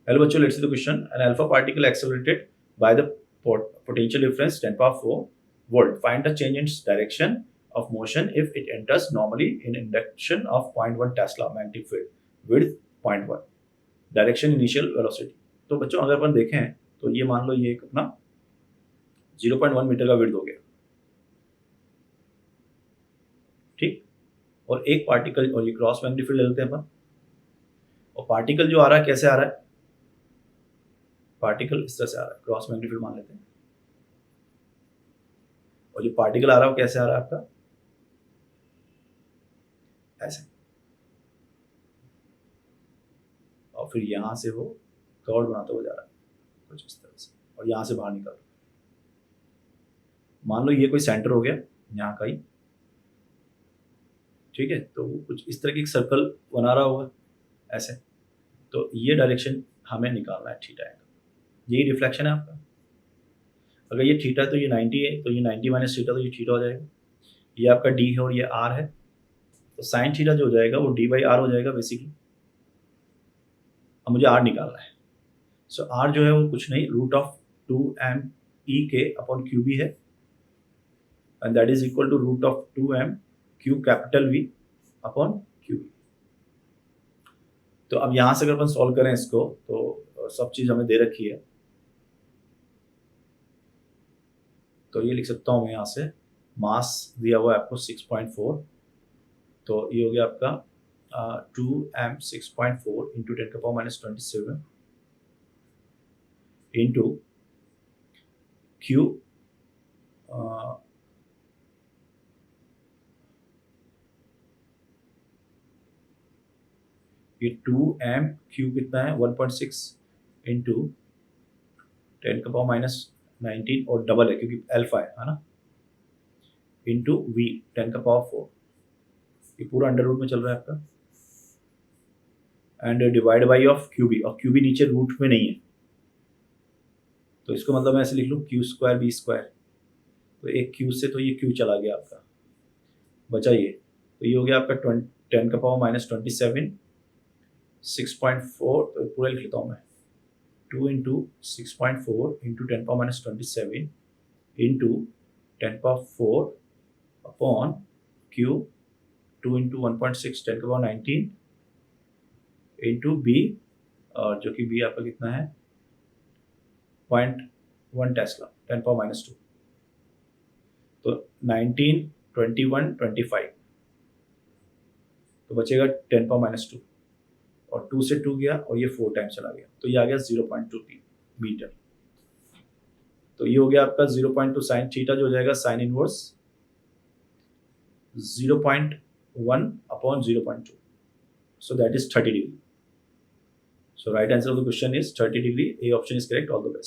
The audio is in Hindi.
हेलो बच्चों, let's see the question. An alpha particle accelerated by the potential difference 10 power 4 volt. Find the change in its direction of motion if it enters normally in induction of 0.1 Tesla magnetic field with 0.1 direction initial velocity. तो बच्चों अगर अपन देखें तो ये मान लो ये एक अपना 0.1 मीटर का विड्थ हो गया, ठीक. और एक पार्टिकल, और ये क्रॉस मैग्नेटिक फील्ड ले लेते हैं अपन. और पार्टिकल जो आ रहा है कैसे आ रहा है? पार्टिकल इस तरह से आ रहा है, क्रॉस मैग्नेटिक फील्ड मान लेते हैं. और जो पार्टिकल आ रहा है वो कैसे आ रहा है आपका? ऐसे. और फिर यहां से वो कर्व बनाता हुआ जा रहा है कुछ इस तरह से, और यहां से बाहर निकल रहा है. मान लो ये कोई सेंटर हो गया यहाँ का ही, ठीक है. तो वो कुछ इस तरह की एक सर्कल बना रहा होगा ऐसे. तो ये डायरेक्शन हमें निकालना है थीटा एंगल. यही रिफ्लेक्शन है आपका. अगर ये थीटा है तो ये 90 है, तो ये 90 माइनस थीटा, तो ये थीटा हो जाएगा. ये आपका डी है और ये आर है, तो साइन थीटा जो हो जाएगा वो डी बाई आर हो जाएगा बेसिकली. अब मुझे आर निकालना है. सो आर जो है वो कुछ नहीं, root of 2m E K upon Q B है, and that is equal to root of 2m Q capital V upon Q B. तो अब यहाँ से अगर अपन सॉल्व करें इसको तो सब चीज़ हमें दे रखी है. तो ये लिख सकता हूँ मैं यहाँ से, मास दिया हुआ है आपको 6.4, तो ये हो गया आपका 2m 6.4 इंटू 10 का पावर माइनस 27 इंटू क्यू ये 2m क्यू कितना है 1.6 इंटू 10 का पावर माइनस 19 और डबल है क्योंकि अल्फा है ना, इंटू v 10 का पावर 4. ये पूरा अंडर रूट में चल रहा है आपका, and divide by of Q B, और क्यू बी नीचे रूट में नहीं है, तो इसको मतलब मैं ऐसे लिख लूँ क्यू स्क्वायर बी स्क्वायर. तो एक क्यू से तो ये क्यू चला गया आपका, बचा ये. तो ये हो गया आपका 10 का पावर माइनस 27 6.4, तो पूरा लिख लेता हूँ मैं, 2 into 6.4 into 10 power minus 27 into 10 power 4 upon Q 2 into 1.6 10 का पावर 19 इंटू बी, और जो कि बी आपका कितना है 0.1 टेस्ला 10 पावर माइनस 2. तो 19 21 25, तो बचेगा 10 पावर माइनस 2, और 2 से 2 गया और ये 4 टाइम्स चला गया, तो ये आ गया 0.2 मीटर. तो ये हो गया आपका 0.2 साइन थीटा, जो हो जाएगा sine inverse 0.1 upon 0.2, so that is 30 degree. So right answer of the question is 30 degree. A option is correct. All the best.